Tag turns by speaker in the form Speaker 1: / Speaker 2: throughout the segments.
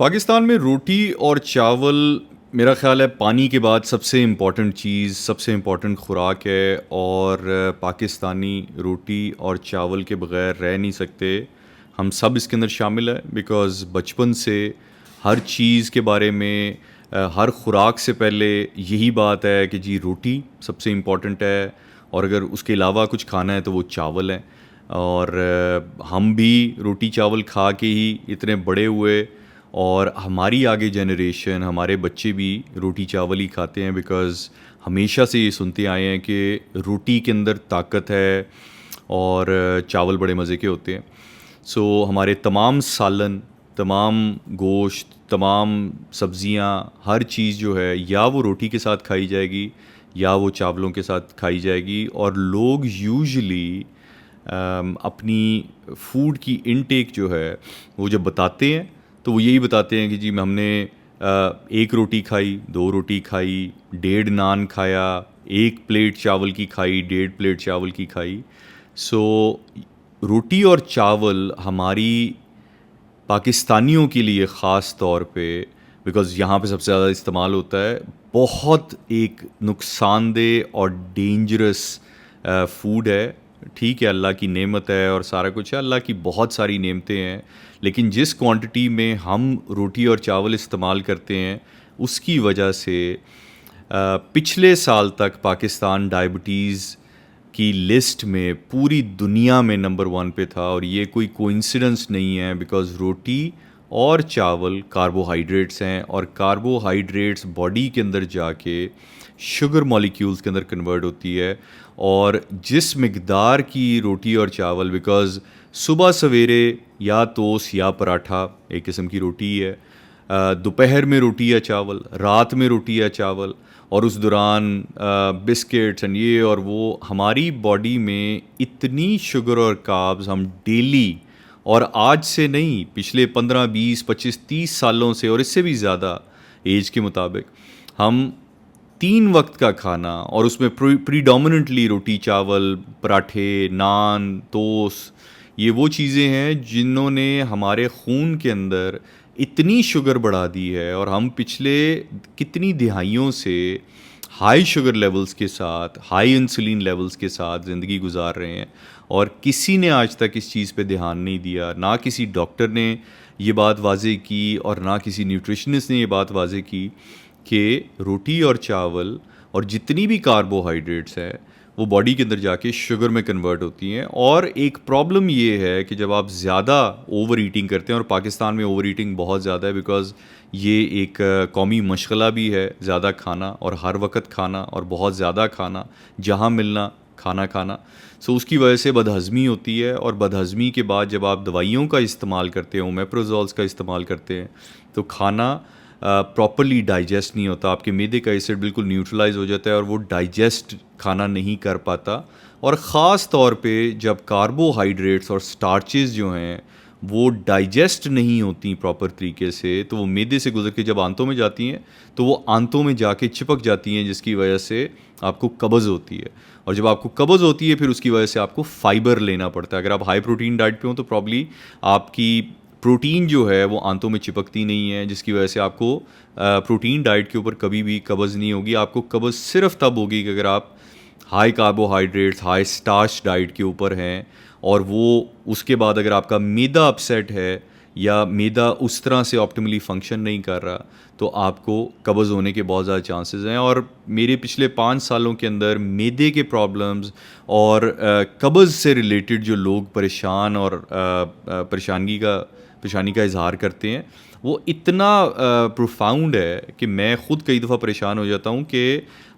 Speaker 1: पाकिस्तान में रोटी और चावल मेरा ख़्याल है पानी के बाद सबसे इम्पॉर्टेंट चीज़, सबसे इम्पॉर्टेंट ख़ुराक है। और पाकिस्तानी रोटी और चावल के बग़ैर रह नहीं सकते। हम सब इसके अंदर शामिल है बिकॉज़ बचपन से हर चीज़ के बारे में हर ख़ुराक से पहले यही बात है कि जी रोटी सबसे इम्पॉर्टेंट है, और अगर उसके अलावा कुछ खाना है तो वो चावल है। और हम भी रोटी चावल खा के ही इतने बड़े हुए, और हमारी आगे जनरेशन, हमारे बच्चे भी रोटी चावल ही खाते हैं बिकॉज़ हमेशा से ये सुनते आए हैं कि रोटी के अंदर ताकत है और चावल बड़े मज़े के होते हैं। सो हमारे तमाम सालन, तमाम गोश्त, तमाम सब्ज़ियाँ, हर चीज़ जो है या वो रोटी के साथ खाई जाएगी या वो चावलों के साथ खाई जाएगी। और लोग यूजुअली अपनी फूड की इनटेक जो है वो जब बताते हैं तो वो यही बताते हैं कि जी हमने एक रोटी खाई, दो रोटी खाई, डेढ़ नान खाया, एक प्लेट चावल की खाई, डेढ़ प्लेट चावल की खाई। सो रोटी और चावल हमारी पाकिस्तानियों के लिए ख़ास तौर पे, बिकॉज़ यहाँ पे सबसे ज़्यादा इस्तेमाल होता है, बहुत एक नुकसानदेह और डेंजरस फूड है। ठीक है, अल्लाह की नेमत है और सारा कुछ है, अल्लाह की बहुत सारी नेमतें हैं, लेकिन जिस क्वांटिटी में हम रोटी और चावल इस्तेमाल करते हैं उसकी वजह से पिछले साल तक पाकिस्तान डायबिटीज़ की लिस्ट में पूरी दुनिया में नंबर 1 पे था। और ये कोई कोइंसिडेंस नहीं है बिकॉज़ रोटी और चावल कार्बोहाइड्रेट्स हैं, और कार्बोहाइड्रेट्स बॉडी के अंदर जाके शुगर मॉलिक्यूल्स के अंदर कन्वर्ट होती है। और जिस मिकदार की रोटी और चावल, बिकॉज़ सुबह सवेरे या टोस्ट या पराठा एक किस्म की रोटी है, दोपहर में रोटी या चावल, रात में रोटी या चावल, और उस दौरान बिस्किट्स एंड ये और वो, हमारी बॉडी में इतनी शुगर और कार्ब्स हम डेली, और आज से नहीं पिछले 15 20 25 30 सालों से और इससे भी ज़्यादा एज के मुताबिक हम 3 वक्त का खाना, और उसमें प्रीडोमिनेंटली रोटी चावल, पराठे, नान, टोस्ट, ये वो चीज़ें हैं जिन्होंने हमारे खून के अंदर इतनी शुगर बढ़ा दी है। और हम पिछले कितनी दिहाइयों से हाई शुगर लेवल्स के साथ, हाई इंसुलिन लेवल्स के साथ ज़िंदगी गुजार रहे हैं, और किसी ने आज तक इस चीज़ पे ध्यान नहीं दिया। ना किसी डॉक्टर ने ये बात वाज़ेह की और ना किसी न्यूट्रिशनिस्ट ने ये बात वाज़ेह की कि रोटी और चावल और जितनी भी कार्बोहाइड्रेट्स है वो बॉडी के अंदर जाके शुगर में कन्वर्ट होती हैं। और एक प्रॉब्लम ये है कि जब आप ज़्यादा ओवर ईटिंग करते हैं, और पाकिस्तान में ओवर ईटिंग बहुत ज़्यादा है बिकॉज़ ये एक कौमी मशगला भी है ज़्यादा खाना और हर वक्त खाना और बहुत ज़्यादा खाना, जहाँ मिलना खाना खाना। सो उसकी वजह से बदहज़मी होती है, और बदहज़मी के बाद जब आप दवाइयों का इस्तेमाल करते हैं, ओमेप्रोज़ोल्स का इस्तेमाल करते हैं, तो खाना प्रॉपरली डाइजेस्ट नहीं होता। आपके मैदे का एसिड बिल्कुल न्यूट्रलाइज हो जाता है और वो डाइजेस्ट खाना नहीं कर पाता। और ख़ास तौर पे जब कार्बोहाइड्रेट्स और स्टार्चेस जो हैं वो डाइजेस्ट नहीं होती प्रॉपर तरीके से, तो वो मैदे से गुजर के जब आंतों में जाती हैं तो वो आंतों में जाके चिपक जाती हैं, जिसकी वजह से आपको कब्ज़ होती है। और जब आपको कब्ज़ होती है फिर उसकी वजह से आपको फ़ाइबर लेना पड़ता है। अगर आप हाई प्रोटीन डाइट पे हो तो प्रॉब्ली आपकी प्रोटीन जो है वो आंतों में चिपकती नहीं है, जिसकी वजह से आपको प्रोटीन डाइट के ऊपर कभी भी कब्ज़ नहीं होगी। आपको कब्ज़ सिर्फ तब होगी कि अगर आप high carbohydrates, high starch diet के ऊपर हैं, और वो उसके बाद अगर आपका मैदा अपसेट है या मैदा उस तरह से ऑप्टिमली फंक्शन नहीं कर रहा, तो आपको कब्ज़ होने के बहुत ज़्यादा चांसेस हैं। और मेरे पिछले 5 सालों के अंदर मैदे के प्रॉब्लम्स और कब्ज़ से रिलेटेड जो लोग परेशान और परेशानी का इजहार करते हैं, वो इतना प्रोफाउंड है कि मैं ख़ुद कई दफ़ा परेशान हो जाता हूँ कि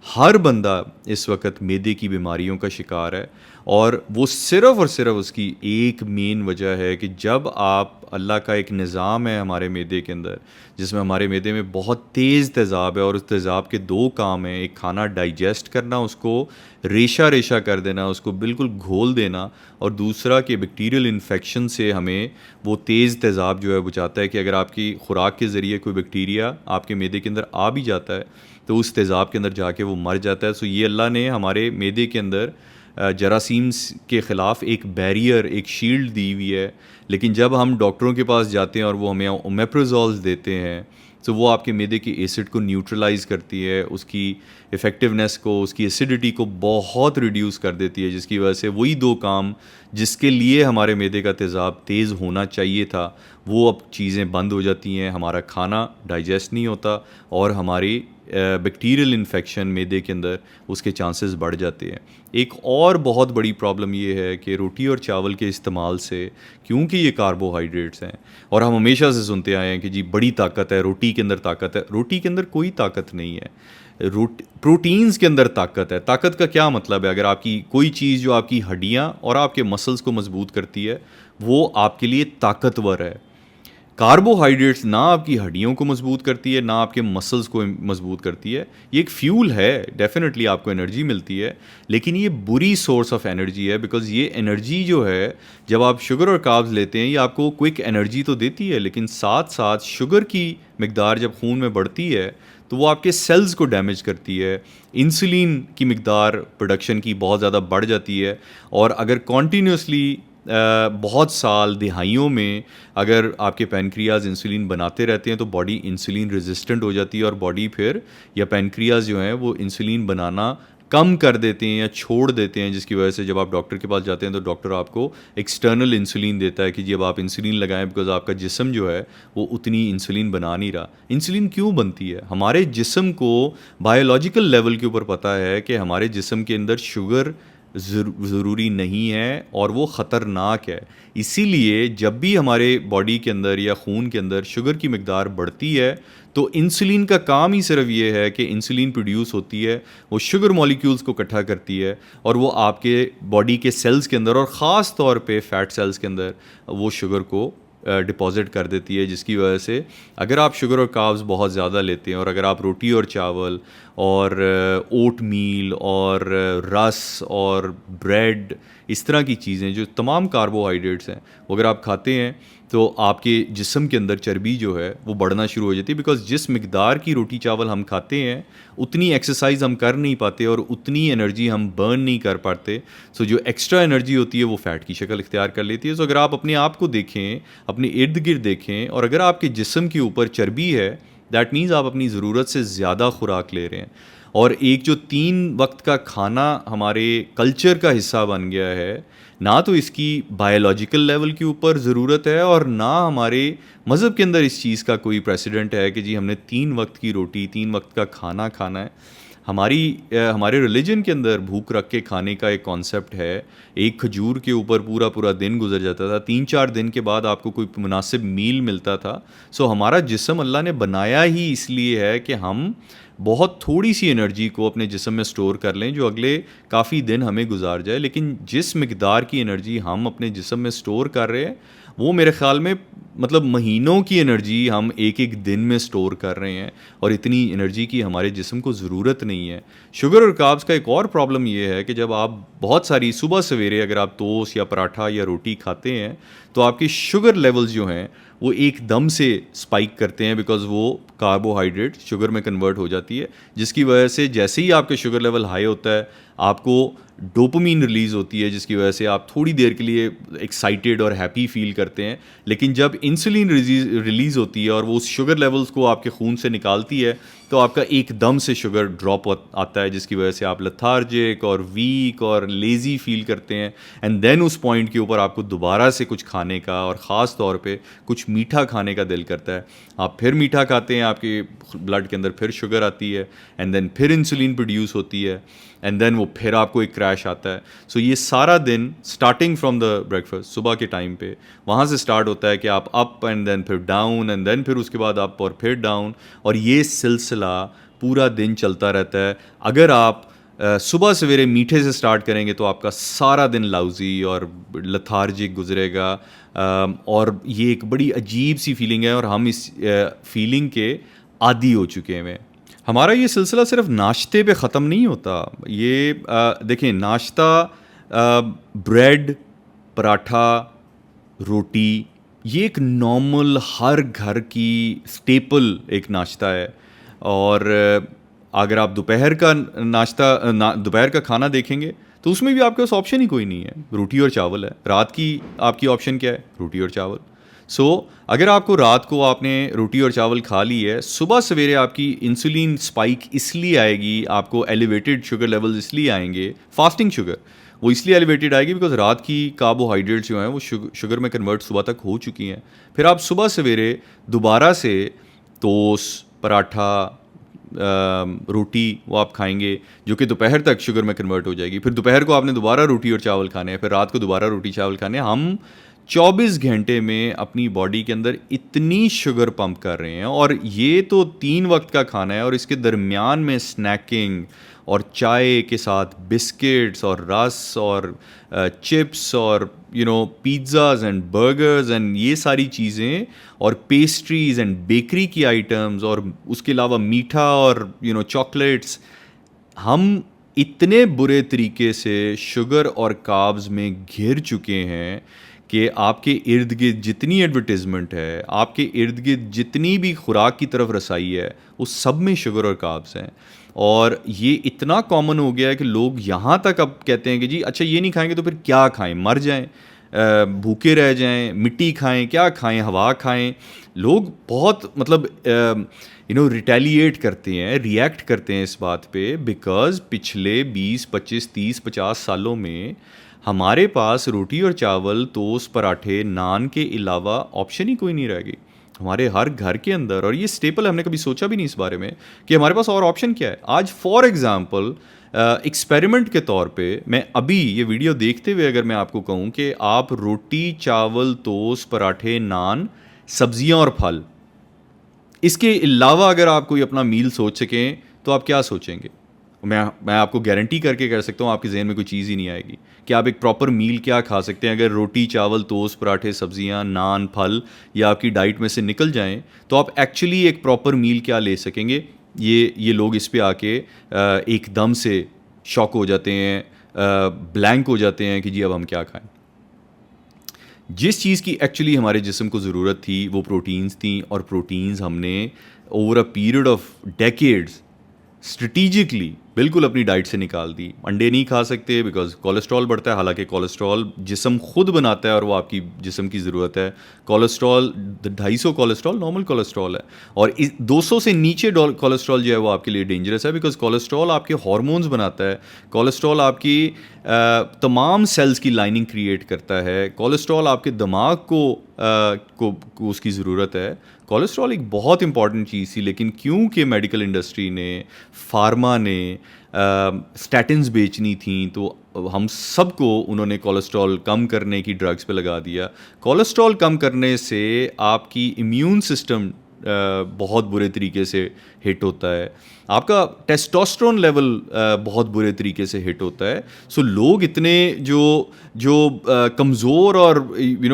Speaker 1: हर बंदा इस वक्त मैदे की बीमारियों का शिकार है। और वो सिर्फ़ और सिर्फ उसकी एक मेन वजह है कि जब आप, अल्लाह का एक निज़ाम है हमारे मैदे के अंदर, जिसमें हमारे मैदे में बहुत तेज़ तेज़ाब है, और उस तेज़ाब के 2 काम हैं, एक खाना डाइजेस्ट करना, उसको रेशा रेशा कर देना, उसको बिल्कुल घोल देना, और दूसरा कि बैक्टीरियल इन्फेक्शन से हमें वो तेज़ तेज़ाब जो है बचाता है। कि अगर आपकी खुराक के ज़रिए कोई बैक्टीरिया आपके मैदे के अंदर आ भी जाता है तो उस तेज़ाब के अंदर जाके वो मर जाता है। सो ये अल्लाह ने हमारे मैदे के अंदर जरासीम्स के ख़िलाफ़ एक बैरियर, एक शील्ड दी हुई है। लेकिन जब हम डॉक्टरों के पास जाते हैं और वो हमें ओमेप्राज़ोल देते हैं, तो वो आपके मैदे के एसिड को न्यूट्रलाइज़ करती है, उसकी इफ़ेक्टिवनेस को, उसकी एसिडिटी को बहुत रिड्यूस कर देती है, जिसकी वजह से वही दो काम जिसके लिए हमारे मैदे का तेज़ाब तेज़ होना चाहिए था, वो अब चीज़ें बंद हो जाती हैं। हमारा खाना डाइजेस्ट नहीं होता और हमारी बैक्टीरियल इन्फेक्शन मैदे के अंदर उसके चांसेस बढ़ जाते हैं। एक और बहुत बड़ी प्रॉब्लम ये है कि रोटी और चावल के इस्तेमाल से, क्योंकि ये कार्बोहाइड्रेट्स हैं और हम हमेशा से सुनते आए हैं कि जी बड़ी ताकत है, रोटी के अंदर ताकत है। रोटी के अंदर कोई ताकत नहीं है। प्रोटीन्स के अंदर ताकत है। ताकत का क्या मतलब है? अगर आपकी कोई चीज़ जो आपकी हड्डियाँ और आपके मसल्स को मजबूत करती है, वो आपके लिए ताकतवर है। कार्बोहाइड्रेट्स ना आपकी हड्डियों को मजबूत करती है, ना आपके मसल्स को मजबूत करती है। ये एक फ्यूल है, डेफिनेटली आपको एनर्जी मिलती है, लेकिन ये बुरी सोर्स ऑफ एनर्जी है। बिकॉज़ ये एनर्जी जो है, जब आप शुगर और कार्ब्स लेते हैं, ये आपको क्विक एनर्जी तो देती है, लेकिन साथ साथ शुगर की मकदार जब खून में बढ़ती है तो वो आपके सेल्स को डैमेज करती है। इंसुलिन की मकदार प्रोडक्शन की बहुत ज़्यादा बढ़ जाती है, और अगर कॉन्टीन्यूसली बहुत साल, दिहाइयों में अगर आपके पैनक्रियाज इंसुलिन बनाते रहते हैं, तो बॉडी इंसुलिन रेजिस्टेंट हो जाती है और बॉडी फिर, या पैनक्रियाज जो हैं वो इंसुलिन बनाना कम कर देते हैं या छोड़ देते हैं, जिसकी वजह से जब आप डॉक्टर के पास जाते हैं तो डॉक्टर आपको एक्सटर्नल इंसुलिन देता है कि जी अब आप इंसुलिन लगाएं, बिकॉज आपका जिस्म जो है वो उतनी इंसुलिन बना नहीं रहा। इंसुलिन क्यों बनती है? हमारे जिस्म को बायोलॉजिकल लेवल के ऊपर पता है कि हमारे जिस्म के अंदर शुगर ज़रूरी नहीं है और वो ख़तरनाक है। इसीलिए जब भी हमारे बॉडी के अंदर या खून के अंदर शुगर की मकदार बढ़ती है, तो इंसुलिन का काम ही सिर्फ ये है कि इंसुलिन प्रोड्यूस होती है, वो शुगर मॉलिक्यूल्स को इकट्ठा करती है और वो आपके बॉडी के सेल्स के अंदर, और ख़ास तौर पे फैट सेल्स के अंदर, वो शुगर को डिपॉज़िट कर देती है। जिसकी वजह से अगर आप शुगर और कार्ब्स बहुत ज़्यादा लेते हैं, और अगर आप रोटी और चावल और ओट मील और रस और ब्रेड, इस तरह की चीज़ें जो तमाम कार्बोहाइड्रेट्स हैं, वो अगर आप खाते हैं, तो आपके जिस्म के अंदर चर्बी जो है वो बढ़ना शुरू हो जाती है। बिकॉज जिस मिकदार की रोटी चावल हम खाते हैं, उतनी एक्सरसाइज हम कर नहीं पाते और उतनी एनर्जी हम बर्न नहीं कर पाते। सो जो एक्स्ट्रा एनर्जी होती है वो फ़ैट की शक्ल इख्तियार कर लेती है। सो अगर आप अपने आप को देखें, अपने इर्द गिर्द देखें, और अगर आपके जिस्म के ऊपर चर्बी है, दैट मीन्स आप अपनी ज़रूरत से ज़्यादा खुराक ले रहे हैं। और एक जो 3 वक्त का खाना हमारे कल्चर का हिस्सा बन गया है, ना तो इसकी बायोलॉजिकल लेवल के ऊपर ज़रूरत है, और ना हमारे मज़हब के अंदर इस चीज़ का कोई प्रेसिडेंट है कि जी हमने 3 वक्त की रोटी, 3 वक्त का खाना खाना है। हमारे रिलीजन के अंदर भूख रख के खाने का एक कॉन्सेप्ट है। एक खजूर के ऊपर पूरा पूरा दिन गुजर जाता था, 3-4 दिन के बाद आपको कोई मुनासिब मील मिलता था। सो हमारा जिस्म अल्लाह ने बनाया ही इसलिए है कि हम बहुत थोड़ी सी एनर्जी को अपने जिस्म में स्टोर कर लें, जो अगले काफ़ी दिन हमें गुजार जाए। लेकिन जिस मकदार की एनर्जी हम अपने जिस्म में स्टोर कर रहे हैं, वो मेरे ख़्याल में मतलब महीनों की एनर्जी हम एक एक दिन में स्टोर कर रहे हैं, और इतनी एनर्जी की हमारे जिस्म को ज़रूरत नहीं है। शुगर और कार्ब्स का एक और प्रॉब्लम ये है कि जब आप बहुत सारी सुबह सवेरे अगर आप टोस्ट या पराठा या रोटी खाते हैं, तो आपकी शुगर लेवल्स जो हैं वो एकदम से स्पाइक करते हैं, बिकॉज वो कार्बोहाइड्रेट शुगर में कन्वर्ट हो जाती है, जिसकी वजह से जैसे ही आपका शुगर लेवल हाई होता है, आपको डोपामीन रिलीज़ होती है, जिसकी वजह से आप थोड़ी देर के लिए एक्साइटेड और हैप्पी फील करते हैं। लेकिन जब इंसुलिन रिलीज़ होती है और वो उस शुगर लेवल्स को आपके खून से निकालती है, तो आपका एकदम से शुगर ड्रॉप आता है, जिसकी वजह से आप लथार्जिक और वीक और लेज़ी फील करते हैं। एंड देन उस पॉइंट के ऊपर आपको दोबारा से कुछ खाने का, और ख़ास तौर पे कुछ मीठा खाने का दिल करता है। आप फिर मीठा खाते हैं, आपके ब्लड के अंदर फिर शुगर आती है, एंड देन फिर इंसुलिन प्रोड्यूस होती है, एंड देन वो फिर आपको एक क्रैश आता है। सो ये सारा दिन स्टार्टिंग फ्रॉम द ब्रेकफास्ट, सुबह के टाइम पे वहाँ से स्टार्ट होता है कि आप अप एंड देन फिर डाउन, एंड देन फिर उसके बाद अप और फिर डाउन, और ये सिलसिला पूरा दिन चलता रहता है। अगर आप सुबह सवेरे मीठे से स्टार्ट करेंगे, तो आपका सारा दिन लाउजी और लथार्जिक गुजरेगा, और ये एक बड़ी अजीब सी फीलिंग है, और हम इस फीलिंग के आदी हो चुके हैं। हमारा ये सिलसिला सिर्फ नाश्ते पे ख़त्म नहीं होता। ये देखें, नाश्ता, ब्रेड, पराठा, रोटी, ये एक नॉर्मल हर घर की स्टेपल एक नाश्ता है। और अगर आप दोपहर का खाना देखेंगे, तो उसमें भी आपके पास ऑप्शन ही कोई नहीं है, रोटी और चावल है। रात की आपकी ऑप्शन क्या है? रोटी और चावल। अगर आपको रात को आपने रोटी और चावल खा ली है, सुबह सवेरे आपकी इंसुलिन स्पाइक इसलिए आएगी, आपको एलिवेटेड शुगर लेवल्स इसलिए आएंगे, फास्टिंग शुगर वो इसलिए एलिवेटेड आएगी बिकॉज रात की कार्बोहाइड्रेट्स जो हैं वो शुगर में कन्वर्ट सुबह तक हो चुकी हैं। फिर आप सुबह सवेरे दोबारा से टोस्ट, पराठा, रोटी वो आप खाएंगे जो कि दोपहर तक शुगर में कन्वर्ट हो जाएगी। फिर दोपहर को आपने दोबारा रोटी और चावल खाने हैं, फिर रात को दोबारा रोटी चावल खाने हैं। हम 24 घंटे में अपनी बॉडी के अंदर इतनी शुगर पंप कर रहे हैं, और ये तो 3 वक्त का खाना है, और इसके दरमियान में स्नैकिंग और चाय के साथ बिस्किट्स और रस और चिप्स और पिज़्ज़ाज एंड बर्गर्स एंड ये सारी चीज़ें, और पेस्ट्रीज एंड बेकरी की आइटम्स, और उसके अलावा मीठा और चॉकलेट्स। हम इतने बुरे तरीके से शुगर और कार्ब्स में घिर चुके हैं कि आपके इर्द गिर्द जितनी एडवर्टिजमेंट है, आपके इर्द गिर्द जितनी भी खुराक की तरफ रसाई है, उस सब में शुगर और कार्ब्स हैं। और ये इतना कॉमन हो गया है कि लोग यहाँ तक अब कहते हैं कि जी अच्छा ये नहीं खाएंगे तो फिर क्या खाएं, मर जाएं, भूखे रह जाएं, मिट्टी खाएं, क्या खाएं, हवा खाएं। लोग बहुत मतलब रिटेलिएट करते हैं, रिएक्ट करते हैं इस बात पे, बिकॉज पिछले 20, 25, 30, 50 सालों में हमारे पास रोटी और चावल, टोस्ट, पराठे, नान के अलावा ऑप्शन ही कोई नहीं रह गई हमारे हर घर के अंदर। और ये स्टेपल, हमने कभी सोचा भी नहीं इस बारे में कि हमारे पास और ऑप्शन क्या है। आज फॉर एग्जांपल एक्सपेरिमेंट के तौर पे मैं अभी ये वीडियो देखते हुए अगर मैं आपको कहूँ कि आप रोटी, चावल, टोस्ट, पराठे, नान, सब्जियां और फल, इसके अलावा अगर आप कोई अपना मील सोच सकें तो आप क्या सोचेंगे? मैं आपको गारंटी करके कह सकता हूँ आपके जहन में कोई चीज़ ही नहीं आएगी कि आप एक प्रॉपर मील क्या खा सकते हैं। अगर रोटी, चावल, टोस्ट, पराठे, सब्जियां, नान, फल या आपकी डाइट में से निकल जाएं तो आप एक्चुअली एक प्रॉपर मील क्या ले सकेंगे? ये लोग इस पे आके एकदम से शॉक हो जाते हैं, ब्लैंक हो जाते हैं कि जी अब हम क्या खाएं। जिस चीज़ की एक्चुअली हमारे जिस्म को ज़रूरत थी वो प्रोटीन्स थी, और प्रोटीन्स हमने over a period of decades strategically बिल्कुल अपनी डाइट से निकाल दी। अंडे नहीं खा सकते बिकॉज कोलेस्ट्रॉल बढ़ता है, हालांकि कोलेस्ट्रॉल जिस्म खुद बनाता है और वो आपकी जिस्म की ज़रूरत है। कोलेस्ट्रॉल 250 कोलेस्ट्रॉल नॉर्मल कोलेस्ट्रॉल है, और 200 से नीचे कोलेस्ट्रॉल जो है वो आपके लिए डेंजरस है, बिकॉज कोलेस्ट्रॉल आपके हार्मोन्स बनाता है। कोलेस्ट्रॉल आपकी तमाम सेल्स की लाइनिंग क्रिएट करता है। कोलेस्ट्रॉल आपके दिमाग को उसकी ज़रूरत है। कोलेस्ट्रॉल एक बहुत इंपॉर्टेंट चीज़ थी, लेकिन क्योंकि मेडिकल इंडस्ट्री ने, फार्मा ने स्टैटिन्स बेचनी थी, तो हम सबको उन्होंने कोलेस्ट्रॉल कम करने की ड्रग्स पे लगा दिया। कोलेस्ट्रॉल कम करने से आपकी इम्यून सिस्टम बहुत बुरे तरीके से हिट होता है, आपका टेस्टोस्टेरोन लेवल बहुत बुरे तरीके से हिट होता है। सो लोग इतने जो कमज़ोर और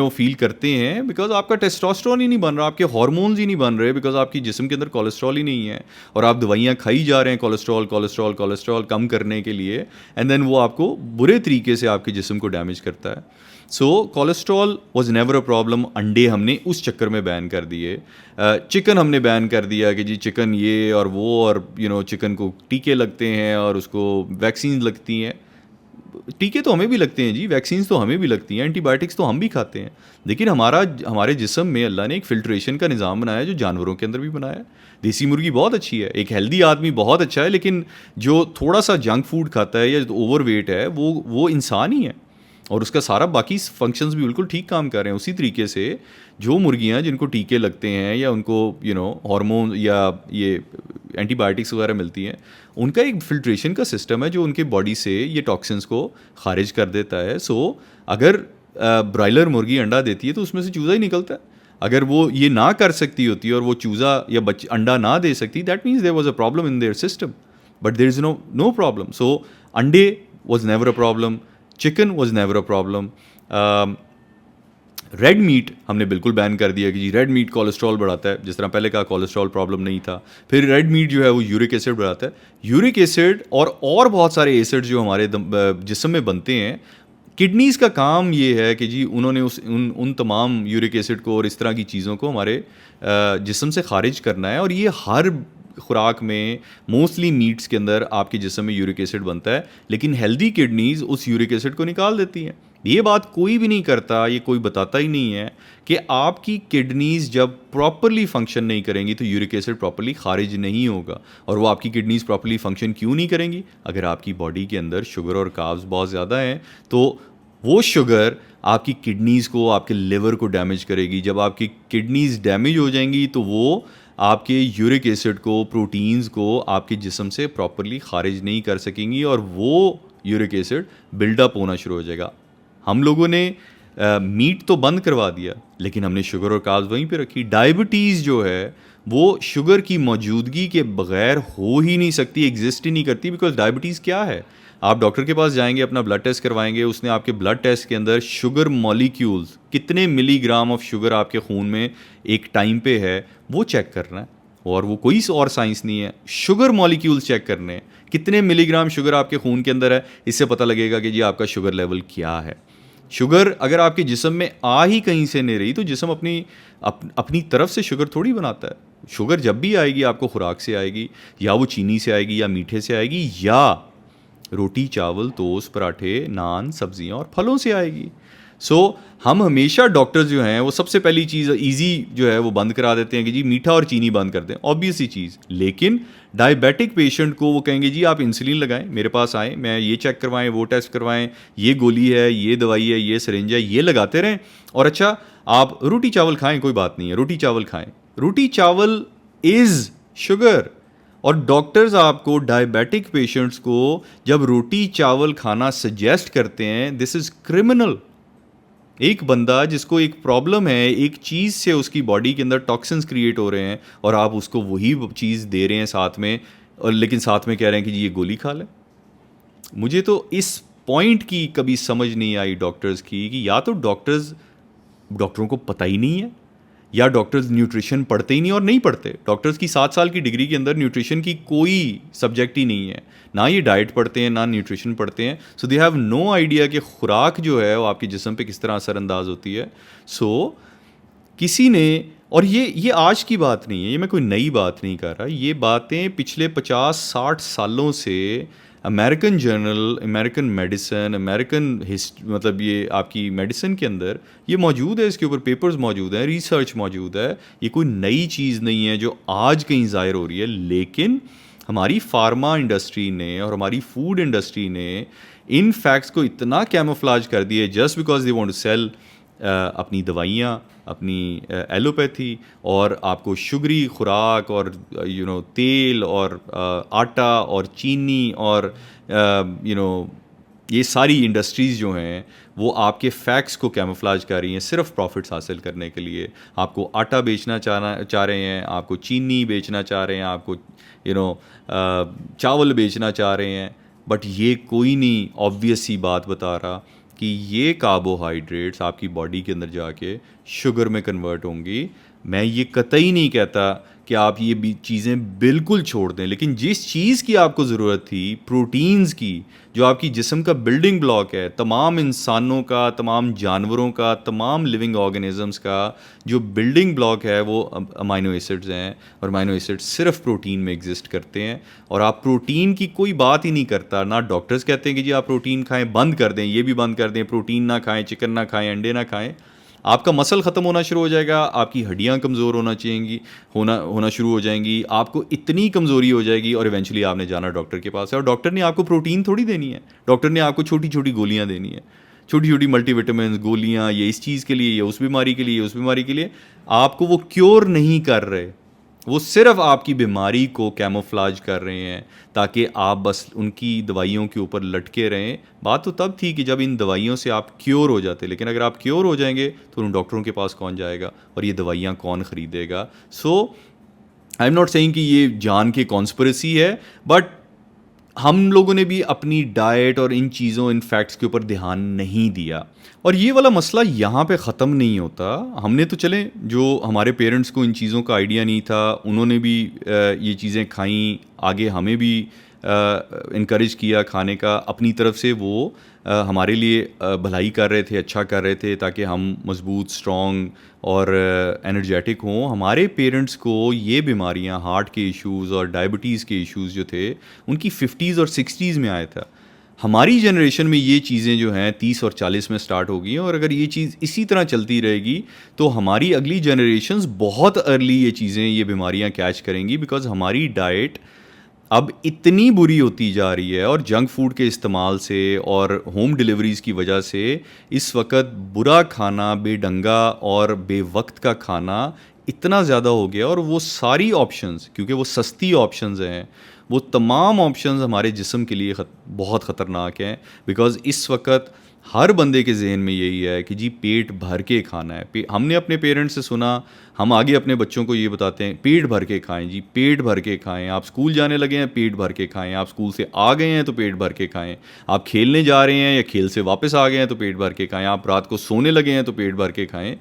Speaker 1: फील करते हैं बिकॉज आपका टेस्टोस्टेरोन ही नहीं बन रहा, आपके हार्मोन्स ही नहीं बन रहे, बिकॉज आपकी जिस्म के अंदर कोलेस्ट्रॉल ही नहीं है, और आप दवाइयाँ खाई जा रहे हैं कोलेस्ट्रॉल कोलेस्ट्रॉल कोलेस्ट्रॉल कम करने के लिए, एंड देन वो आपको बुरे तरीके से आपके जिस्म को डैमेज करता है। So cholesterol was never a problem. अंडे हमने उस चक्कर में बैन कर दिए, चिकन हमने बैन कर दिया कि जी चिकन ये और वो, और चिकन को टीके लगते हैं और उसको वैक्सीन लगती हैं। टीके तो हमें भी लगते हैं जी, वैक्सीन्स तो हमें भी लगती हैं, एंटीबायोटिक्स तो हम भी खाते हैं, लेकिन हमारे जिस्म में अल्लाह ने एक फ़िल्ट्रेशन का निज़ाम बनाया है जो जानवरों के अंदर भी बनाया है। देसी मुर्गी बहुत अच्छी है, एक हेल्दी आदमी बहुत अच्छा है, लेकिन जो थोड़ा सा जंक फूड खाता है या ओवरवेट है वो इंसान ही है, और उसका सारा बाकी फंक्शंस भी बिल्कुल ठीक काम कर रहे हैं। उसी तरीके से जो मुर्गियां जिनको टीके लगते हैं या उनको हार्मोन या ये एंटीबायोटिक्स वगैरह मिलती हैं, उनका एक फिल्ट्रेशन का सिस्टम है जो उनके बॉडी से ये टॉक्सिन्स को खारिज कर देता है। सो अगर ब्रॉयलर मुर्गी अंडा देती है तो उसमें से चूज़ा ही निकलता है। अगर वो ये ना कर सकती होती और वो चूज़ा या अंडा ना दे सकती, that means there was a problem in their system, but there is no problem. So अंडे was never a problem, chicken was never a problem. Red meat हमने बिल्कुल बैन कर दिया कि जी रेड मीट कोलेस्ट्रॉल बढ़ाता है, जिस तरह पहले का कोलेस्ट्रॉल प्रॉब्लम नहीं था। फिर रेड मीट जो है वो यूरिक एसिड बढ़ाता है। यूरिक एसिड और बहुत सारे एसिड जो हमारे जिस्म में बनते हैं, किडनीज़ का काम ये है कि जी उन्होंने उन तमाम यूरिक एसिड को और इस तरह की चीज़ों को हमारे जिस्म से खारिज करना है, और ये हर खुराक में मोस्टली मीट्स के अंदर आपके जिस्म में यूरिक एसिड बनता है, लेकिन हेल्दी किडनीज उस यूरिक एसिड को निकाल देती हैं। ये बात कोई भी नहीं करता, ये कोई बताता ही नहीं है कि आपकी किडनीज जब प्रॉपरली फंक्शन नहीं करेंगी तो यूरिक एसिड प्रॉपरली खारिज नहीं होगा। और वो आपकी किडनीज प्रॉपरली फंक्शन क्यों नहीं करेंगी? अगर आपकी बॉडी के अंदर शुगर और कार्ब्स बहुत ज़्यादा हैं तो वो शुगर आपकी किडनीज़ को, आपके लिवर को डैमेज करेगी। जब आपकी किडनीज़ डैमेज हो जाएंगी तो वो आपके यूरिक एसिड को, प्रोटीन्स को आपके जिस्म से प्रॉपरली खारिज नहीं कर सकेंगी और वो यूरिक एसिड बिल्डअप होना शुरू हो जाएगा। हम लोगों ने मीट तो बंद करवा दिया, लेकिन हमने शुगर और कार्ब्स वहीं पे रखी। डायबिटीज़ जो है वो शुगर की मौजूदगी के बगैर हो ही नहीं सकती, एग्जिस्ट ही नहीं करती। बिकॉज डायबिटीज़ क्या है? आप डॉक्टर के पास जाएंगे, अपना ब्लड टेस्ट करवाएंगे, उसने आपके ब्लड टेस्ट के अंदर शुगर मॉलिक्यूल्स, कितने मिलीग्राम ऑफ शुगर आपके खून में एक टाइम पे है, वो चेक करना है। और वो कोई और साइंस नहीं है, शुगर मॉलिक्यूल्स चेक करने हैं, कितने मिलीग्राम शुगर आपके खून के अंदर है, इससे पता लगेगा कि जी आपका शुगर लेवल क्या है। शुगर अगर आपके जिस्म में आ ही कहीं से नहीं रही तो जिस्म अपनी तरफ से शुगर थोड़ी बनाता है। शुगर जब भी आएगी आपको खुराक से आएगी, या वो चीनी से आएगी, या मीठे से आएगी, या रोटी चावल तोस पराठे नान सब्जियां और फलों से आएगी। हम हमेशा डॉक्टर्स जो हैं वो सबसे पहली चीज़ इजी जो है वो बंद करा देते हैं कि जी मीठा और चीनी बंद कर दें, ऑब्वियस सी चीज़। लेकिन डायबिटिक पेशेंट को वो कहेंगे जी आप इंसुलिन लगाएं, मेरे पास आएँ, मैं ये चेक करवाएं, वो टेस्ट करवाएं, ये गोली है, ये दवाई है, ये सिरिंज है, ये लगाते रहें। और अच्छा आप रोटी चावल खाएं, कोई बात नहीं है, रोटी चावल खाएं। रोटी चावल इज़ शुगर। और डॉक्टर्स आपको डायबिटिक पेशेंट्स को जब रोटी चावल खाना सजेस्ट करते हैं, दिस इज़ क्रिमिनल। एक बंदा जिसको एक प्रॉब्लम है, एक चीज़ से उसकी बॉडी के अंदर टॉक्सिन्स क्रिएट हो रहे हैं और आप उसको वही चीज़ दे रहे हैं साथ में, और लेकिन साथ में कह रहे हैं कि जी ये गोली खा ले। मुझे तो इस पॉइंट की कभी समझ नहीं आई डॉक्टर्स की कि या तो डॉक्टरों को पता ही नहीं है, या डॉक्टर्स न्यूट्रिशन पढ़ते ही नहीं और नहीं पढ़ते। डॉक्टर्स की 7 साल की डिग्री के अंदर न्यूट्रिशन की कोई सब्जेक्ट ही नहीं है, ना ये डाइट पढ़ते हैं ना न्यूट्रिशन पढ़ते हैं। सो दे हैव नो आइडिया कि खुराक जो है वो आपके जिस्म पे किस तरह असरअंदाज होती है। किसी ने, और ये आज की बात नहीं है, ये मैं कोई नई बात नहीं कर रहा, ये बातें पिछले 50-60 सालों से American journal, American medicine, American मतलब ये आपकी मेडिसिन के अंदर ये मौजूद है, इसके ऊपर पेपर्स मौजूद हैं, रिसर्च मौजूद है। ये कोई नई चीज़ नहीं है जो आज कहीं ज़ाहिर हो रही है। लेकिन हमारी फार्मा इंडस्ट्री ने और हमारी फूड इंडस्ट्री ने इन फैक्ट्स को इतना कैमोफ्लाज कर दिया just because they want to sell अपनी दवाइयाँ, अपनी एलोपैथी, और आपको शुगरी खुराक और तेल और आटा और चीनी और ये सारी इंडस्ट्रीज़ जो हैं वो आपके फैक्ट्स को कैमोफ्लाज कर रही हैं सिर्फ प्रॉफिट्स हासिल करने के लिए। आपको आटा बेचना चाह रहे हैं, आपको चीनी बेचना चाह रहे हैं, आपको चावल बेचना चाह रहे हैं, बट ये कोई नहीं ऑब्वियस सी बात बता रहा कि ये कार्बोहाइड्रेट्स आपकी बॉडी के अंदर जाके शुगर में कन्वर्ट होंगी। मैं ये कतई नहीं कहता कि आप ये चीज़ें बिल्कुल छोड़ दें, लेकिन जिस चीज़ की आपको ज़रूरत थी, प्रोटीन्स की, जो आपकी जिस्म का बिल्डिंग ब्लॉक है, तमाम इंसानों का, तमाम जानवरों का, तमाम लिविंग ऑर्गेनिजम्स का जो बिल्डिंग ब्लॉक है वो अमाइनो एसिड्स हैं, और अमाइनो एसिड्स सिर्फ प्रोटीन में एग्जिस्ट करते हैं। और आप प्रोटीन की कोई बात ही नहीं करता, ना डॉक्टर्स कहते हैं कि जी आप प्रोटीन खाएं, बंद कर दें, ये भी बंद कर दें, प्रोटीन ना खाएं, चिकन ना खाएं, अंडे ना खाएं। आपका मसल ख़त्म होना शुरू हो जाएगा, आपकी हड्डियां कमज़ोर होना शुरू हो जाएंगी, आपको इतनी कमज़ोरी हो जाएगी, और इवेंचुअली आपने जाना डॉक्टर के पास है, और डॉक्टर ने आपको प्रोटीन थोड़ी देनी है, डॉक्टर ने आपको छोटी छोटी गोलियां देनी है, छोटी छोटी मल्टीविटामिन गोलियां, ये इस चीज़ के लिए, ये उस बीमारी के लिए, उस बीमारी के लिए। आपको वो क्योर नहीं कर रहे, वो सिर्फ आपकी बीमारी को कैमोफ्लाज कर रहे हैं ताकि आप बस उनकी दवाइयों के ऊपर लटके रहें। बात तो तब थी कि जब इन दवाइयों से आप क्योर हो जाते, लेकिन अगर आप क्योर हो जाएंगे तो उन डॉक्टरों के पास कौन जाएगा और ये दवाइयाँ कौन ख़रीदेगा। आई एम नॉट सेइंग कि ये जान के कॉन्स्पिरेसी है, बट हम लोगों ने भी अपनी डाइट और इन चीज़ों, इन फैक्ट्स के ऊपर ध्यान नहीं दिया। और ये वाला मसला यहाँ पे ख़त्म नहीं होता। हमने तो चले, जो हमारे पेरेंट्स को इन चीज़ों का आइडिया नहीं था, उन्होंने भी ये चीज़ें खाईं, आगे हमें भी इनकरेज किया खाने का, अपनी तरफ से वो हमारे लिए भलाई कर रहे थे, अच्छा कर रहे थे ताकि हम मज़बूत, स्ट्रॉन्ग और एनर्जेटिक हों। हमारे पेरेंट्स को ये बीमारियां, हार्ट के इश्यूज़ और डायबिटीज़ के इश्यूज़ जो थे उनकी 50s और 60s में आया था। हमारी जनरेशन में ये चीज़ें जो हैं 30 और 40 में स्टार्ट हो गई हैं, और अगर ये चीज़ इसी तरह चलती रहेगी तो हमारी अगली जनरेशन्स बहुत अर्ली ये चीज़ें, ये बीमारियां कैच करेंगी, बिकॉज़ हमारी डाइट अब इतनी बुरी होती जा रही है, और जंक फूड के इस्तेमाल से और होम डिलीवरीज़ की वजह से इस वक्त बुरा खाना, बेढंगा और बेवक्त का खाना इतना ज़्यादा हो गया। और वो सारी ऑप्शंस, क्योंकि वो सस्ती ऑप्शंस हैं, वो तमाम ऑप्शंस हमारे जिस्म के लिए बहुत ख़तरनाक हैं, बिकॉज़ इस वक्त हर बंदे के जहन में यही है कि जी पेट भर के खाना है। हमने अपने पेरेंट्स से सुना, हम आगे अपने बच्चों को ये बताते हैं, पेट भर के खाएं जी, पेट भर के खाएं। आप स्कूल जाने लगे हैं, पेट भर के खाएं। आप स्कूल से आ गए हैं तो पेट भर के खाएं। आप खेलने जा रहे हैं या खेल से वापस आ गए हैं तो पेट भर के खाएं। आप रात को सोने लगे हैं तो पेट भर के खाएं।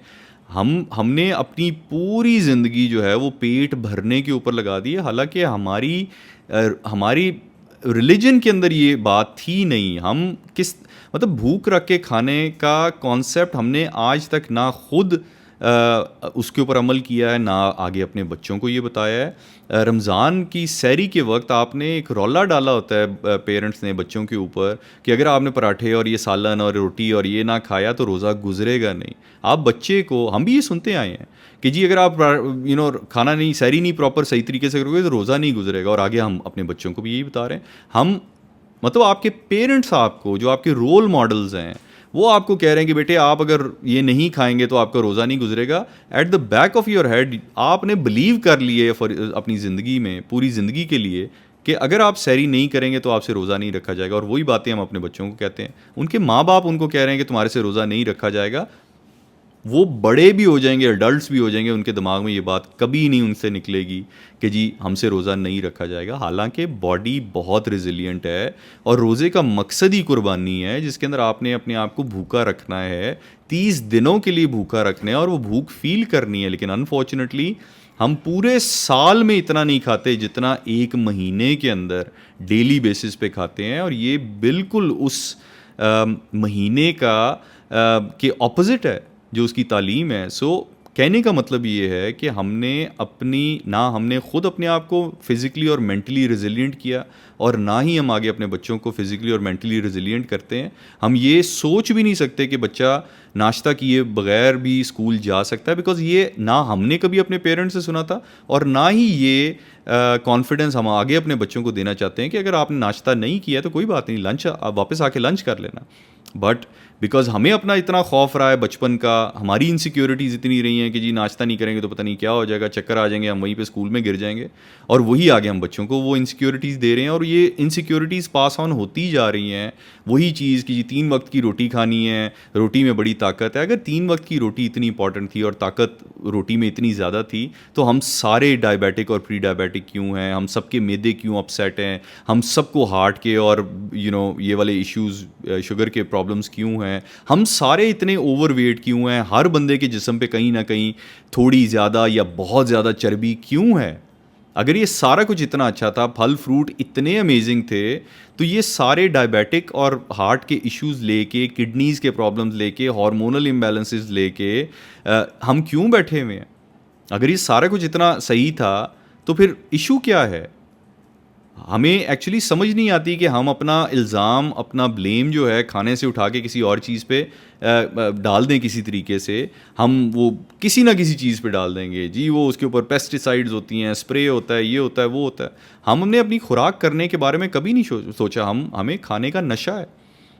Speaker 1: हमने अपनी पूरी ज़िंदगी जो है वो पेट भरने के ऊपर लगा दी है, हालांकि हमारी रिलीजन के अंदर ये बात थी नहीं। हम किस मतलब भूख रख के खाने का कॉन्सेप्ट हमने आज तक ना खुद उसके ऊपर अमल किया है, ना आगे अपने बच्चों को ये बताया है। रमज़ान की सहरी के वक्त आपने एक रौला डाला होता है पेरेंट्स ने बच्चों के ऊपर कि अगर आपने पराठे और ये सालन और रोटी और ये ना खाया तो रोज़ा गुजरेगा नहीं। आप बच्चे को, हम भी ये सुनते आए हैं कि जी अगर आप खाना नहीं, सहरी नहीं प्रॉपर सही तरीके से करोगे तो रोज़ा नहीं गुजरेगा, और आगे हम अपने बच्चों को भी यही बता रहे हैं। हम मतलब आपके पेरेंट्स, आपको जो आपके रोल मॉडल्स हैं, वो आपको कह रहे हैं कि बेटे आप अगर ये नहीं खाएंगे तो आपका रोज़ा नहीं गुजरेगा। At the back of your head आपने बिलीव कर लिए अपनी ज़िंदगी में, पूरी ज़िंदगी के लिए, कि अगर आप सहरी नहीं करेंगे तो आपसे रोज़ा नहीं रखा जाएगा। और वही बातें हम अपने बच्चों को कहते हैं। उनके माँ बाप उनको कह रहे हैं कि तुम्हारे से रोज़ा नहीं रखा जाएगा। वो बड़े भी हो जाएंगे, एडल्ट्स भी हो जाएंगे, उनके दिमाग में ये बात कभी नहीं उनसे निकलेगी कि जी हमसे रोज़ा नहीं रखा जाएगा। हालांकि बॉडी बहुत रिजिलियंट है, और रोज़े का मकसद ही कुर्बानी है, जिसके अंदर आपने अपने आप को भूखा रखना है, 30 दिनों के लिए भूखा रखना है और वो भूख फील करनी है। लेकिन अनफॉर्चुनेटली हम पूरे साल में इतना नहीं खाते जितना एक महीने के अंदर डेली बेसिस पे खाते हैं, और ये बिल्कुल उस महीने के ऑपोजिट है जो उसकी तालीम है। कहने का मतलब ये है कि हमने खुद अपने आप को फिज़िकली और मेंटली रिजिलियंट किया, और ना ही हम आगे अपने बच्चों को फिज़िकली और मेंटली रिजिलियंट करते हैं। हम ये सोच भी नहीं सकते कि बच्चा नाश्ता किए बगैर भी स्कूल जा सकता है, बिकॉज़ ये ना हमने कभी अपने पेरेंट्स से सुना था, और ना ही ये कॉन्फिडेंस हम आगे अपने बच्चों को देना चाहते हैं कि अगर आपने नाश्ता नहीं किया तो कोई बात नहीं, लंच आप वापस आके लंच कर लेना। बट बिकॉज हमें अपना इतना खौफ रहा है बचपन का, हमारी इनसिक्योरिटीज़ इतनी रही हैं कि जी नाश्ता नहीं करेंगे तो पता नहीं क्या हो जाएगा, चक्कर आ जाएंगे, हम वहीं पे स्कूल में गिर जाएंगे, और वही आगे हम बच्चों को वो इनसिक्योरिटीज़ दे रहे हैं। और ये इनसिक्योरिटीज़ पास ऑन होती जा रही हैं। वही चीज़ कि जी 3 वक्त की रोटी खानी है, रोटी में बड़ी ताकत है। अगर 3 वक्त की रोटी इतनी इंपॉर्टेंट थी और ताकत रोटी में इतनी ज़्यादा थी, तो हम सारे डायबिटिक और प्री डायबिटिक क्यों हैं? हम सबके मैदे क्यों अपसेट हैं? हम सबको हार्ट के और ये वाले इश्यूज़, शुगर के प्रॉब्लम्स क्यों हैं? हम सारे इतने ओवरवेट क्यों हैं? हर बंदे के जिस्म पे कहीं ना कहीं थोड़ी ज़्यादा या बहुत ज़्यादा चर्बी क्यों है? अगर ये सारा कुछ इतना अच्छा था, फल फ्रूट इतने अमेजिंग थे, तो ये सारे डायबिटिक और हार्ट के इश्यूज़ लेके, किडनीज़ के प्रॉब्लम्स लेके, हार्मोनल इम्बैलेंसेस लेके हम क्यों बैठे हुए हैं? अगर ये सारा कुछ इतना सही था तो फिर इशू क्या है? हमें एक्चुअली समझ नहीं आती कि हम अपना इल्ज़ाम, अपना ब्लेम जो है खाने से उठा के किसी और चीज़ पे डाल दें। किसी तरीके से हम वो किसी ना किसी चीज़ पे डाल देंगे, जी वो उसके ऊपर पेस्टिसाइड्स होती हैं, स्प्रे होता है, ये होता है, वो होता है। हमने अपनी खुराक करने के बारे में कभी नहीं सोचा। हमें खाने का नशा है,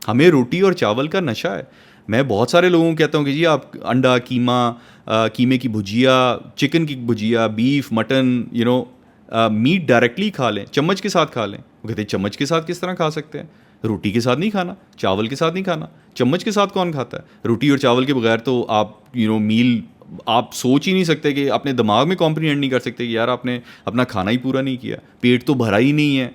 Speaker 1: हमें रोटी और चावल का नशा है। मैं बहुत सारे लोगों को कहता हूँ कि जी आप अंडा, कीमे की भुजिया, चिकन की भुजिया, बीफ, मटन, मीट डायरेक्टली खा लें, चम्मच के साथ खा लें। वो कहते हैं चम्मच के साथ किस तरह खा सकते हैं? रोटी के साथ नहीं खाना, चावल के साथ नहीं खाना, चम्मच के साथ कौन खाता है? रोटी और चावल के बगैर तो आप मील आप सोच ही नहीं सकते, कि अपने दिमाग में कॉम्प्रीहेंड नहीं कर सकते कि यार आपने अपना खाना ही पूरा नहीं किया, पेट तो भरा ही नहीं है।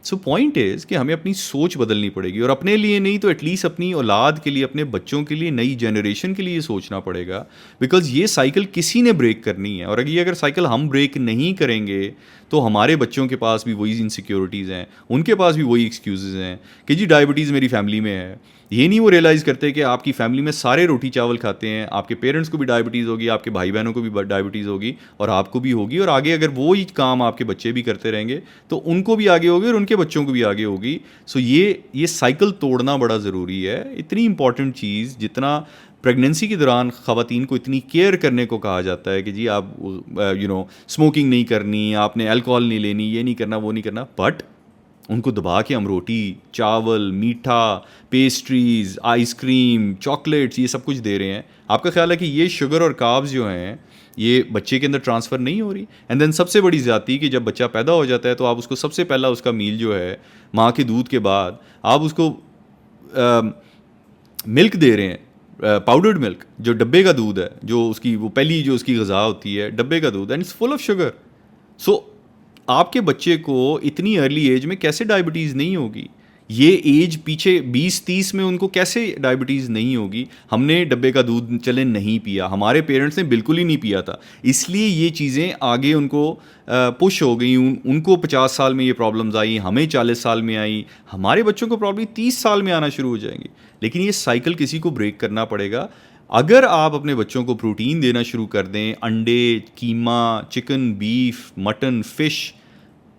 Speaker 1: सो पॉइंट इज़ कि हमें अपनी सोच बदलनी पड़ेगी, और अपने लिए नहीं तो एटलीस्ट अपनी औलाद के लिए, अपने बच्चों के लिए, नई जनरेशन के लिए सोचना पड़ेगा। बिकॉज ये साइकिल किसी ने ब्रेक करनी है, और अगर साइकिल हम ब्रेक नहीं करेंगे तो हमारे बच्चों के पास भी वही इनसिक्योरिटीज़ हैं, उनके पास भी वही एक्सक्यूज़ हैं कि जी डायबिटीज़ मेरी फैमिली में है। ये नहीं वो रियलाइज़ करते कि आपकी फैमिली में सारे रोटी चावल खाते हैं, आपके पेरेंट्स को भी डायबिटीज़ होगी, आपके भाई बहनों को भी डायबिटीज़ होगी और आपको भी होगी, और आगे अगर वो ही काम आपके बच्चे भी करते रहेंगे तो उनको भी आगे होगी और उनके बच्चों को भी आगे होगी। सो ये साइकिल तोड़ना बड़ा ज़रूरी है। इतनी इंपॉर्टेंट चीज़, जितना प्रेगनेंसी के दौरान ख़वातीन को इतनी केयर करने को कहा जाता है कि जी आप स्मोकिंग नहीं करनी, आपने अल्कोहल नहीं लेनी, ये नहीं करना, वो नहीं करना, बट उनको दबा के हम रोटी, चावल, मीठा, पेस्ट्रीज़, आइसक्रीम, चॉकलेट्स, ये सब कुछ दे रहे हैं। आपका ख्याल है कि ये शुगर और कार्ब्स जो हैं ये बच्चे के अंदर ट्रांसफ़र नहीं हो रही? एंड देन सबसे बड़ी ज़्यादती कि जब बच्चा पैदा हो जाता है तो आप उसको सबसे पहला उसका मील जो है माँ के दूध के बाद आप उसको मिल्क दे रहे हैं, पाउडर्ड मिल्क, जो डब्बे का दूध है, जो उसकी वो पहली जो उसकी ग़िज़ा होती है डब्बे का दूध, and it's full of sugar. So आपके बच्चे को इतनी अर्ली एज में कैसे डायबिटीज़ नहीं होगी? ये एज पीछे 20-30 में उनको कैसे डायबिटीज़ नहीं होगी? हमने डब्बे का दूध चले नहीं पिया, हमारे पेरेंट्स ने बिल्कुल ही नहीं पिया था, इसलिए ये चीज़ें आगे उनको पुश हो गई। उनको 50 साल में ये प्रॉब्लम्स आई, हमें 40 साल में आई, हमारे बच्चों को प्रॉब्लम 30 साल में आना शुरू हो जाएंगी। लेकिन ये साइकिल किसी को ब्रेक करना पड़ेगा। अगर आप अपने बच्चों को प्रोटीन देना शुरू कर दें, अंडे, कीमा, chicken, beef, mutton, fish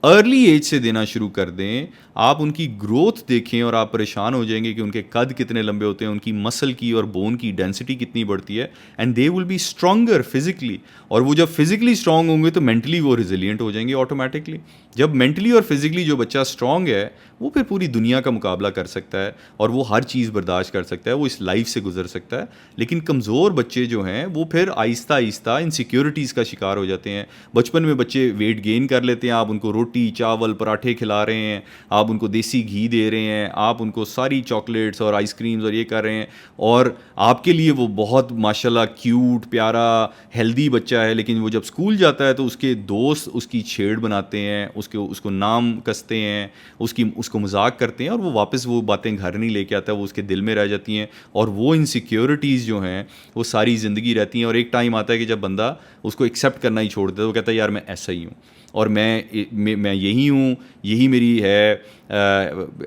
Speaker 1: early age से देना शुरू कर दें, आप उनकी ग्रोथ देखें और आप परेशान हो जाएंगे कि उनके कद कितने लंबे होते हैं, उनकी मसल की और बोन की डेंसिटी कितनी बढ़ती है, and they will be stronger physically. और वो जब फिजिकली स्ट्रांग होंगे तो मेंटली वो रिजिलियंट हो जाएंगे ऑटोमेटिकली। जब मेंटली और फिजिकली जो बच्चा स्ट्रांग है वो फिर पूरी दुनिया का मुकाबला कर सकता है और वो हर चीज़ बर्दाश्त कर सकता है, वो इस लाइफ से गुजर सकता है। लेकिन कमज़ोर बच्चे जो हैं वो फिर आहिस्ता आहिस्ता इनसिक्योरिटीज़ का शिकार हो जाते हैं। बचपन में बच्चे वेट गेन कर लेते हैं, आप उनको रोटी, चावल, पराठे खिला रहे हैं, आप उनको देसी घी दे रहे हैं, आप उनको सारी चॉकलेट्स और आइसक्रीम्स और ये कर रहे हैं, और आपके लिए वो बहुत माशाल्लाह क्यूट, प्यारा, हेल्दी बच्चा है। लेकिन वो जब स्कूल जाता है तो उसके दोस्त उसकी छेड़ बनाते हैं, उसको नाम कसते हैं, उसको मजाक करते हैं, और वो वापस वो बातें घर नहीं लेके आता, वो उसके दिल में रह जाती हैं, और वो इनसिक्योरिटीज़ जो हैं वो सारी ज़िंदगी रहती हैं। और एक टाइम आता है कि जब बंदा उसको एक्सेप्ट करना ही छोड़ देता है, वो कहता है यार मैं ऐसा ही हूँ और मैं यही हूँ, यही मेरी है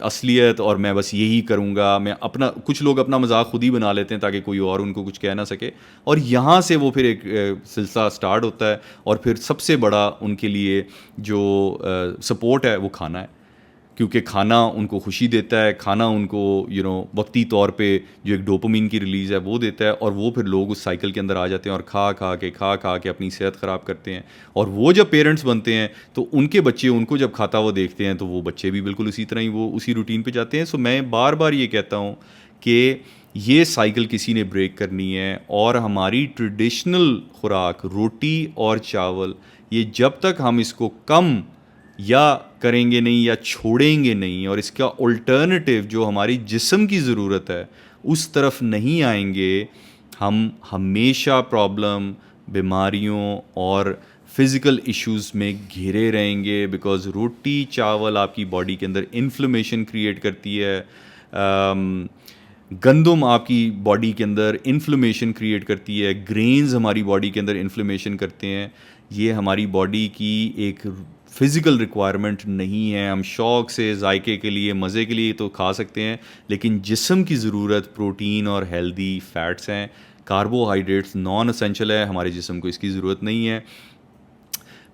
Speaker 1: असलियत, और मैं बस यही करूँगा। मैं अपना, कुछ लोग अपना मजाक खुद ही बना लेते हैं ताकि कोई और उनको कुछ कह ना सके, और यहाँ से वो फिर एक सिलसिला स्टार्ट होता है। और फिर सबसे बड़ा उनके लिए जो सपोर्ट है वो खाना है, क्योंकि खाना उनको खुशी देता है, खाना उनको वक्ती तौर पे जो एक डोपामिन की रिलीज़ है वो देता है, और वो फिर लोग उस साइकिल के अंदर आ जाते हैं और खा खा के अपनी सेहत ख़राब करते हैं। और वो जब पेरेंट्स बनते हैं तो उनके बच्चे उनको जब खाता हुआ देखते हैं तो वो बच्चे भी बिल्कुल उसी तरह ही वो उसी रूटीन पे जाते हैं। सो मैं बार बार ये कहता हूँ कि ये साइकिल किसी ने ब्रेक करनी है, और हमारी ट्रेडिशनल खुराक रोटी और चावल, ये जब तक हम इसको कम या करेंगे नहीं या छोड़ेंगे नहीं और इसका अल्टरनेटिव जो हमारी जिस्म की ज़रूरत है उस तरफ नहीं आएंगे, हम हमेशा प्रॉब्लम, बीमारियों और फिज़िकल इश्यूज़ में घिरे रहेंगे। बिकॉज़ रोटी चावल आपकी बॉडी के अंदर इन्फ्लेमेशन क्रिएट करती है, गंदम आपकी बॉडी के अंदर इन्फ्लेमेशन क्रिएट करती है, ग्रेन्स हमारी बॉडी के अंदर इन्फ्लेमेशन करते हैं। ये हमारी बॉडी की एक फ़िज़िकल रिक्वायरमेंट नहीं है। हम शौक़ से, जायके के लिए, मज़े के लिए तो खा सकते हैं, लेकिन जिस्म की ज़रूरत प्रोटीन और हेल्दी फ़ैट्स हैं। कार्बोहाइड्रेट्स नॉन एसेंशियल है, हमारे जिस्म को इसकी ज़रूरत नहीं है।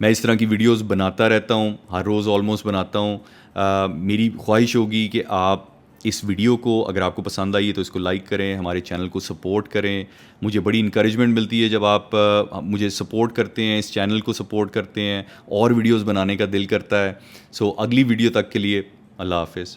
Speaker 1: मैं इस तरह की वीडियोस बनाता रहता हूँ, हर रोज़ ऑलमोस्ट बनाता हूँ। मेरी ख्वाहिश होगी कि आप इस वीडियो को, अगर आपको पसंद आई है तो इसको लाइक करें, हमारे चैनल को सपोर्ट करें। मुझे बड़ी इंकरेजमेंट मिलती है जब आप मुझे सपोर्ट करते हैं, इस चैनल को सपोर्ट करते हैं, और वीडियोस बनाने का दिल करता है। सो अगली वीडियो तक के लिए अल्लाह हाफ़िज़।